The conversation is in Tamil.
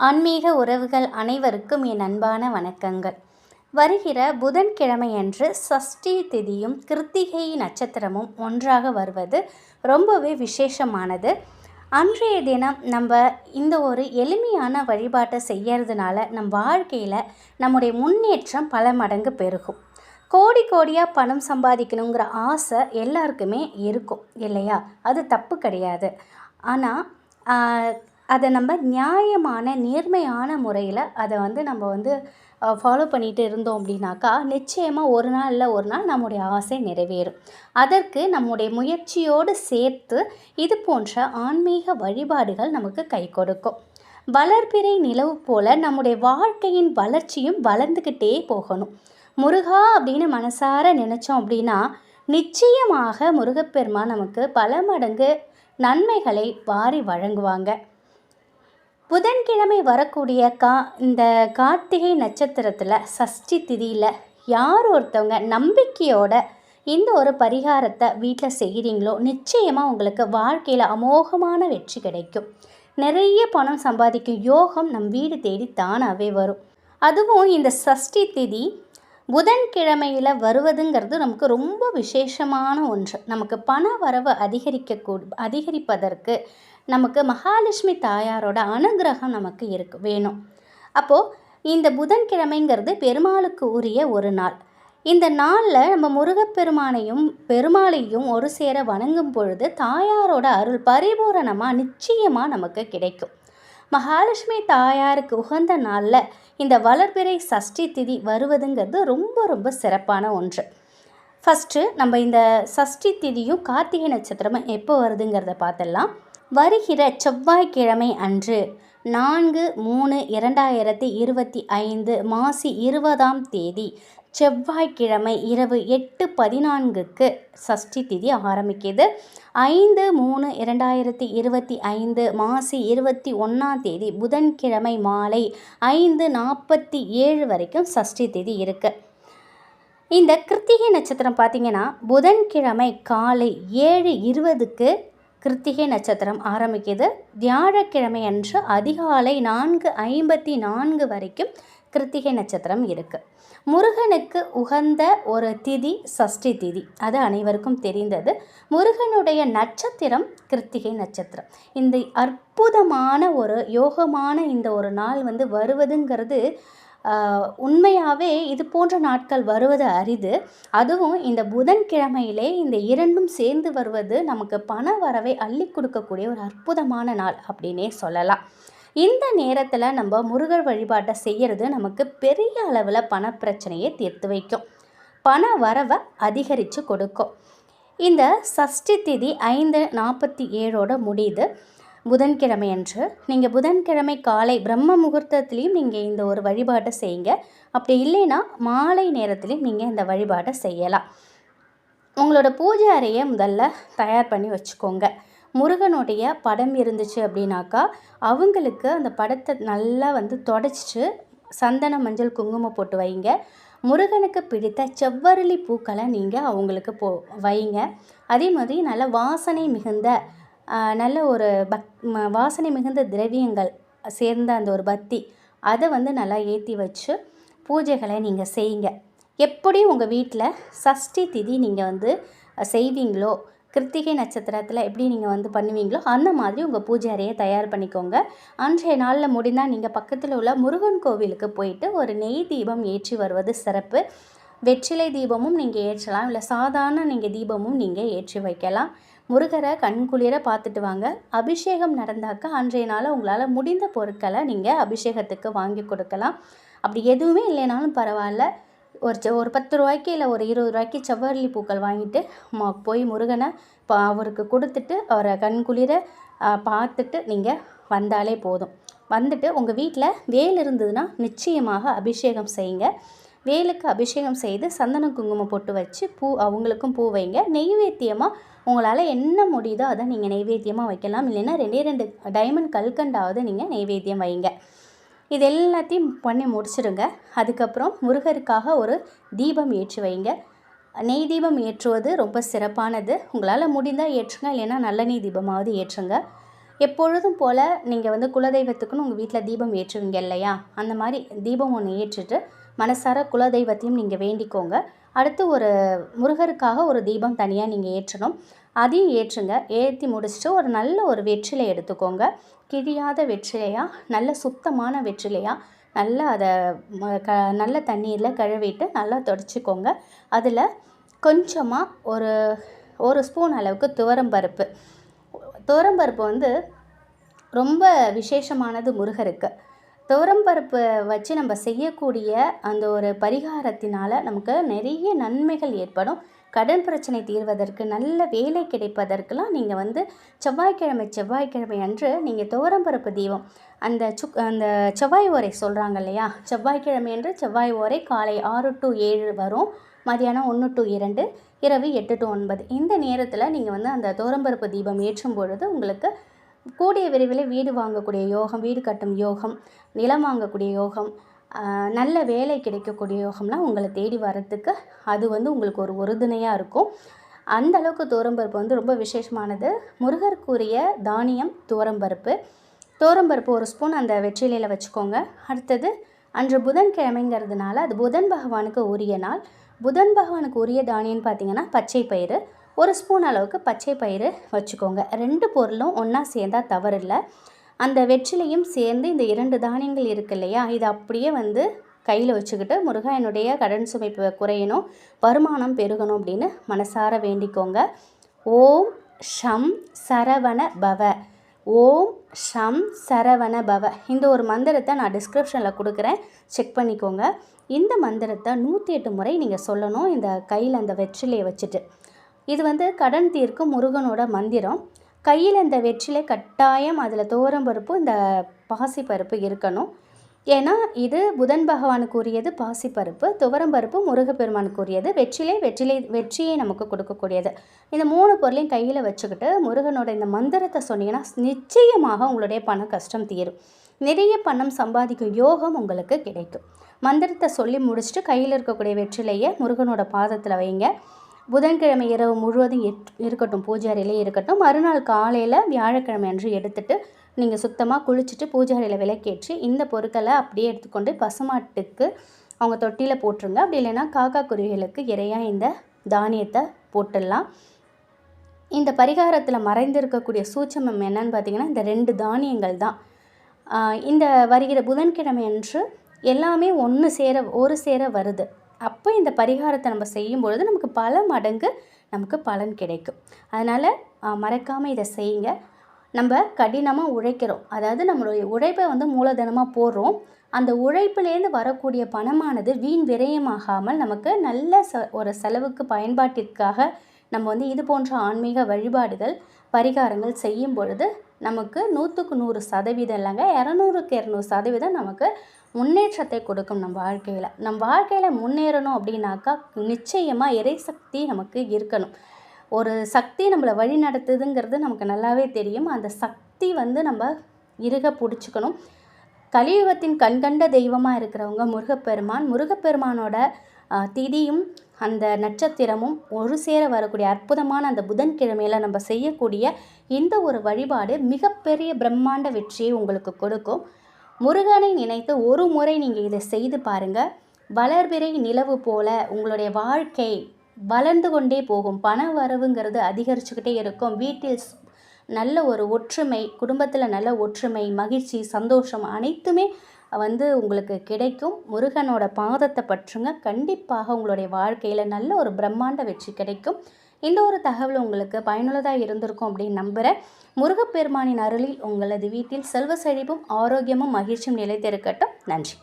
ஆன்மீக உறவுகள் அனைவருக்கும் என் அன்பான வணக்கங்கள். வருகிற புதன்கிழமையன்று சஷ்டி திதியும் கிருத்திகை நட்சத்திரமும் ஒன்றாக வருவது ரொம்பவே விசேஷமானது. அன்றைய தினம் நம்ம இந்த ஒரு எளிமையான வழிபாட்டை செய்யறதுனால நம் வாழ்க்கையில் நம்முடைய முன்னேற்றம் பல மடங்கு பெருகும். கோடி கோடியாக பணம் சம்பாதிக்கணுங்கிற ஆசை எல்லாருக்குமே இருக்கும் இல்லையா? அது தப்பு கிடையாது. ஆனால் அதை நம்ம நியாயமான நேர்மையான முறையில் அதை நம்ம ஃபாலோ பண்ணிகிட்டு இருந்தோம் அப்படின்னாக்கா நிச்சயமாக ஒரு நாள் இல்லை ஒரு நாள் நம்முடைய ஆசை நிறைவேறும். அதற்கு நம்முடைய முயற்சியோடு சேர்த்து இது போன்ற ஆன்மீக வழிபாடுகள் நமக்கு கை கொடுக்கும். வளர்பிறை நிலவு போல் நம்முடைய வாழ்க்கையின் வளர்ச்சியும் வளர்ந்துக்கிட்டே போகணும். முருகா அப்படின்னு மனசார நினச்சோம் அப்படின்னா நிச்சயமாக முருகப்பெருமான் நமக்கு பல மடங்கு நன்மைகளை வாரி வழங்குவாங்க. புதன்கிழமை வரக்கூடிய இந்த கார்த்திகை நட்சத்திரத்தில் சஷ்டி திதியில் யார் ஒருத்தவங்க நம்பிக்கையோட இந்த ஒரு பரிகாரத்தை வீட்டில் செய்கிறீங்களோ நிச்சயமாக உங்களுக்கு வாழ்க்கையில் அமோகமான வெற்றி கிடைக்கும். நிறைய பணம் சம்பாதிக்கும் யோகம் நம் வீடு தேடி தானாகவே வரும். அதுவும் இந்த சஷ்டி திதி புதன்கிழமையில் வருவதுங்கிறது நமக்கு ரொம்ப விசேஷமான ஒன்று. நமக்கு பண வரவு அதிகரிப்பதற்கு நமக்கு மகாலட்சுமி தாயாரோட அனுகிரகம் நமக்கு வேணும். அப்போது இந்த புதன்கிழமைங்கிறது பெருமாளுக்கு உரிய ஒரு நாள். இந்த நாளில் நம்ம பெருமாளையும் ஒரு சேர வணங்கும் பொழுது தாயாரோட அருள் பரிபூரணமாக நிச்சயமாக நமக்கு கிடைக்கும். மகாலட்சுமி தாயாருக்கு உகந்த நாளில் இந்த வளர்பிறை சஷ்டி திதி வருவதுங்கிறது ரொம்ப ரொம்ப சிறப்பான ஒன்று. ஃபஸ்ட்டு நம்ம இந்த சஷ்டி திதியும் கார்த்திகை நட்சத்திரமும் எப்போ வருதுங்கிறத பார்த்துடலாம். வருகிற செவ்வாய்க்கிழமை அன்று 4/3/2025 மாசி 20ஆம் தேதி செவ்வாய்க்கிழமை இரவு 8:14க்கு சஷ்டி திதி ஆரம்பிக்குது. 5/3/2025 மாசி 21ஆம் தேதி புதன்கிழமை மாலை 5:47 வரைக்கும் சஷ்டி திதி இருக்குது. இந்த கிருத்திகை நட்சத்திரம் பார்த்திங்கன்னா புதன்கிழமை காலை 7:20க்கு கிருத்திகை நட்சத்திரம் ஆரம்பிக்குது. வியாழக்கிழமை அன்று அதிகாலை 4:54 வரைக்கும் கிருத்திகை நட்சத்திரம் இருக்குது. முருகனுக்கு உகந்த ஒரு திதி சஷ்டி திதி, அது அனைவருக்கும் தெரிந்தது. முருகனுடைய நட்சத்திரம் கிருத்திகை நட்சத்திரம். இந்த அற்புதமான ஒரு யோகமான இந்த ஒரு நாள் வருவதுங்கிறது உண்மையாகவே இது போன்ற நாட்கள் வருவது அரிது. அதுவும் இந்த புதன்கிழமையிலே இந்த இரண்டும் சேர்ந்து வருவது நமக்கு பண வரவை அள்ளி கொடுக்கக்கூடிய ஒரு அற்புதமான நாள் அப்படின்னே சொல்லலாம். இந்த நேரத்தில் நம்ம முருகர் வழிபாட்டை செய்கிறது நமக்கு பெரிய அளவில் பணப்பிரச்சனையை தீர்த்து வைக்கும், பண வரவை அதிகரித்து கொடுக்கும். இந்த சஷ்டி திதி 5:47 முடியுது புதன்கிழமை அன்று. நீங்கள் புதன்கிழமை காலை பிரம்ம முகூர்த்தத்துலேயும் நீங்கள் இந்த ஒரு வழிபாட்டை செய்யுங்க. அப்படி இல்லைன்னா மாலை நேரத்துலேயும் நீங்கள் இந்த வழிபாட்டை செய்யலாம். உங்களோட பூஜை அறையை முதல்ல தயார் பண்ணி வச்சுக்கோங்க. முருகனுடைய படம் இருந்துச்சு அப்படின்னாக்கா அவங்களுக்கு அந்த படத்தை நல்லா தொடச்சிட்டு சந்தன மஞ்சள் குங்குமம் போட்டு வைங்க. முருகனுக்கு பிடித்த செவ்வரளி பூக்களை நீங்கள் அவங்களுக்கு வைங்க. அதே மாதிரி நல்ல வாசனை மிகுந்த வாசனை மிகுந்த திரவியங்கள் சேர்ந்த அந்த ஒரு பத்தி அதை நல்லா ஏற்றி வச்சு பூஜைகளை நீங்கள் செய்யுங்க. எப்படி உங்கள் வீட்டில் சஷ்டி திதி நீங்கள் செய்வீங்களோ, கிருத்திகை நட்சத்திரத்தில் எப்படி நீங்கள் பண்ணுவீங்களோ அந்த மாதிரி உங்கள் பூஜை அறையை தயார் பண்ணிக்கோங்க. அன்றைய நாளில் முடிந்தால் நீங்கள் பக்கத்தில் உள்ள முருகன் கோவிலுக்கு போயிட்டு ஒரு நெய் தீபம் ஏற்றி வருவது சிறப்பு. வெற்றிலை தீபமும் நீங்கள் ஏற்றலாம், இல்லை சாதாரண நீங்கள் தீபமும் நீங்கள் ஏற்றி வைக்கலாம். முருகரை கண்குளிர பார்த்துட்டு வாங்க. அபிஷேகம் நடந்தாக்கா அன்றைய நாள் உங்களால் முடிந்த பொருட்களை நீங்கள் அபிஷேகத்துக்கு வாங்கி கொடுக்கலாம். அப்படி எதுவுமே இல்லைனாலும் பரவாயில்ல, ஒரு 10 ரூபாய்க்கு இல்லை ஒரு 20 ரூபாய்க்கு செவ்வரளி பூக்கள் வாங்கிட்டு போய் முருகனை அவருக்கு கொடுத்துட்டு அவரை கண்குளிர பார்த்துட்டு நீங்கள் வந்தாலே போதும். வந்துட்டு உங்கள் வீட்டில் வேல் இருந்ததுன்னா நிச்சயமாக அபிஷேகம் செய்யுங்க. வேலுக்கு அபிஷேகம் செய்து சந்தன குங்குமம் போட்டு வச்சு அவங்களுக்கும் பூ வைங்க. நெய்வேத்தியமாக உங்களால் என்ன முடியுதோ அதை நீங்கள் நெய்வேத்தியமாக வைக்கலாம். இல்லைன்னா 2 டைமண்ட் கல்கண்டாவது நீங்கள் நெய்வேத்தியம் வைங்க. இது எல்லாத்தையும் பண்ணி முடிச்சிடுங்க. அதுக்கப்புறம் முருகருக்காக ஒரு தீபம் ஏற்றி வைங்க. நெய் தீபம் ஏற்றுவது ரொம்ப சிறப்பானது. உங்களால் முடிந்தால் ஏற்றுங்க, இல்லைன்னா நல்லெண்ணெய் தீபமாவது ஏற்றுங்க. எப்பொழுதும் போல் நீங்கள் வந்து குலதெய்வத்துக்குன்னு உங்கள் வீட்டில் தீபம் ஏற்றுவீங்க இல்லையா, அந்த மாதிரி தீபம் ஒன்று ஏற்றிட்டு மனசார குலதெய்வத்தையும் நீங்கள் வேண்டிக்கோங்க. அடுத்து ஒரு முருகருக்காக ஒரு தீபம் தனியாக நீங்கள் ஏற்றணும். அதையும் ஏற்றுங்க. ஏற்றி முடிச்சுட்டு ஒரு நல்ல ஒரு வெற்றிலை எடுத்துக்கோங்க. கிழியாத வெற்றிலையாக, நல்ல சுத்தமான வெற்றிலையாக, நல்லா அதை நல்ல தண்ணீரில் கழுவிட்டு நல்லா தொடச்சிக்கோங்க. அதில் கொஞ்சமாக ஒரு ஸ்பூன் அளவுக்கு துவரம்பருப்பு. துவரம்பருப்பு வந்து ரொம்ப விசேஷமானது முருகருக்கு. துவரம்பருப்பு வச்சு நம்ம செய்யக்கூடிய அந்த ஒரு பரிகாரத்தினால் நமக்கு நிறைய நன்மைகள் ஏற்படும். கடன் பிரச்சனை தீர்வதற்கு, நல்ல வேலை கிடைப்பதற்கெல்லாம் நீங்கள் வந்து செவ்வாய்க்கிழமை அன்று நீங்கள் துவரம்பருப்பு தீபம், அந்த செவ்வாய் ஓரை சொல்கிறாங்க இல்லையா, செவ்வாய்க்கிழமை அன்று செவ்வாய் ஓரை காலை 6 to 7 வரும், மதியானம் 1 to 2, இரவு 8 to 9. இந்த நேரத்தில் நீங்கள் வந்து அந்த துவரம்பருப்பு தீபம் ஏற்றும் பொழுது உங்களுக்கு கூடிய விரைவில் வீடு வாங்கக்கூடிய யோகம், வீடு கட்டும் யோகம், நிலம் வாங்கக்கூடிய யோகம், நல்ல வேலை கிடைக்கக்கூடிய யோகம்லாம் உங்களை தேடி வரத்துக்கு அது வந்து உங்களுக்கு ஒரு உறுதுணையாக இருக்கும். அந்த அளவுக்கு துவரம்பருப்பு வந்து ரொம்ப விசேஷமானது. முருகருக்குரிய தானியம் துவரம்பருப்பு 1 ஸ்பூன் அந்த வெற்றிலையில் வச்சுக்கோங்க. அடுத்தது அன்று புதன்கிழமைங்கிறதுனால அது புதன் பகவானுக்கு உரிய நாள். புதன் பகவானுக்கு உரிய தானியம்னு பார்த்திங்கன்னா பச்சை பயிறு. 1 ஸ்பூன் அளவுக்கு பச்சை பயிறு வச்சுக்கோங்க. 2 பொருளும் ஒன்றா சேர்ந்தால் தவறில்லை. அந்த வெற்றிலையும் சேர்ந்து இந்த 2 தானியங்கள் இருக்கு இல்லையா, இதை அப்படியே வந்து கையில் வச்சுக்கிட்டு முருகா என்னுடைய கடன் சுமை குறையணும், வருமானம் பெருகணும் அப்படின்னு மனசார வேண்டிக்கோங்க. ஓம் ஷம் சரவண பவ, ஓம் ஷம் சரவண பவ. இந்த ஒரு மந்திரத்தை நான் டிஸ்கிரிப்ஷனில் கொடுக்குறேன், செக் பண்ணிக்கோங்க. இந்த மந்திரத்தை 108 முறை நீங்கள் சொல்லணும் இந்த கையில் அந்த வெற்றிலையை வச்சுட்டு. இது வந்து கடன் தீர்க்கும் முருகனோட மந்திரம். கையில் இந்த வெற்றிலை கட்டாயம், அதில் துவரம்பருப்பு இந்த பாசிப்பருப்பு இருக்கணும். ஏன்னா இது புதன் பகவானுக்கு உரியது பாசிப்பருப்பு, துவரம்பருப்பு முருகப்பெருமானுக்கு உரியது, வெற்றியை நமக்கு கொடுக்கக்கூடியது. இந்த 3 பொருளையும் கையில் வச்சுக்கிட்டு முருகனோட இந்த மந்திரத்தை சொன்னீங்கன்னா நிச்சயமாக உங்களுடைய பண கஷ்டம் தீரும். நிறைய பணம் சம்பாதிக்கும் யோகம் உங்களுக்கு கிடைக்கும். மந்திரத்தை சொல்லி முடிச்சுட்டு கையில் இருக்கக்கூடிய வெற்றிலையை முருகனோட பாதத்தில் வைங்க. புதன்கிழமை இரவு முழுவதும் இருக்கட்டும், பூஜை அறையிலே இருக்கட்டும். மறுநாள் காலையில் வியாழக்கிழமை அன்று எடுத்துகிட்டு நீங்கள் சுத்தமாக குளிச்சுட்டு பூஜை அறையில் விளக்கேற்றி இந்த பொருட்களை அப்படியே எடுத்துக்கொண்டு பசுமாட்டுக்கு அவங்க தொட்டியில் போட்டுருங்க. அப்படி இல்லைன்னா காக்கா குருவிகளுக்கு இறையாக இந்த தானியத்தை போட்டுடலாம். இந்த பரிகாரத்தில் மறைந்திருக்கக்கூடிய சூட்சமம் என்னன்னு பார்த்திங்கன்னா இந்த 2 தானியங்கள் தான். இந்த வருகிற புதன்கிழமை அன்று எல்லாமே ஒரு சேர வருது. அப்போ இந்த பரிகாரத்தை நம்ம செய்யும் பொழுது நமக்கு பல மடங்கு நமக்கு பலன் கிடைக்கும். அதனால் மறக்காமல் இதை செய்யுங்க. நம்ம கடினமாக உழைக்கிறோம், அதாவது நம்மளுடைய உழைப்பை வந்து மூலதனமாக போடுறோம். அந்த உழைப்பிலேருந்து வரக்கூடிய பணமானது வீண் விரயமாகாமல் நமக்கு நல்ல ஒரு செலவுக்கு பயன்பாட்டிற்காக நம்ம வந்து இது போன்ற ஆன்மீக வழிபாடுகள் பரிகாரங்கள் செய்யும் பொழுது நமக்கு 100க்கு 100% இல்லைங்க, 200க்கு 200% நமக்கு முன்னேற்றத்தை கொடுக்கும். நம்ம வாழ்க்கையில் முன்னேறணும் அப்படின்னாக்கா நிச்சயமாக இறைசக்தி நமக்கு இருக்கணும். ஒரு சக்தி நம்மளை வழி நடத்துதுங்கிறது நமக்கு நல்லாவே தெரியும். அந்த சக்தி வந்து நம்ம இறுக பிடிச்சிக்கணும். கலியுகத்தின் கண்கண்ட தெய்வமாக இருக்கிறவங்க முருகப்பெருமானோட திதியும் அந்த நட்சத்திரமும் ஒரு சேர வரக்கூடிய அற்புதமான அந்த புதன்கிழமையில் நம்ம செய்யக்கூடிய இந்த ஒரு வழிபாடு மிகப்பெரிய பிரம்மாண்ட வெற்றியை உங்களுக்கு கொடுக்கும். முருகனை நினைத்து ஒரு முறை நீங்கள் இதை செய்து பாருங்கள். வளர்பிறை நிலவு போல உங்களுடைய வாழ்க்கை வளர்ந்து கொண்டே போகும். பண வரவுங்கிறது அதிகரிச்சுக்கிட்டே இருக்கும். வீட்டில் நல்ல ஒரு ஒற்றுமை, குடும்பத்தில் நல்ல ஒற்றுமை, மகிழ்ச்சி, சந்தோஷம் அனைத்துமே வந்து உங்களுக்கு கிடைக்கும். முருகனோட பாதத்தை பற்றுங்க. கண்டிப்பாக உங்களுடைய வாழ்க்கையில் நல்ல ஒரு பிரம்மாண்ட வெற்றி கிடைக்கும். இந்த ஒரு தகவல் உங்களுக்கு பயனுள்ளதாக இருந்திருக்கும் அப்படின்னு நம்புகிறேன். முருகப்பெருமானின் அருளில் உங்களது வீட்டில் செல்வ செழிப்பும் ஆரோக்கியமும் மகிழ்ச்சியும் நிலைத்திருக்கட்டும். நன்றி.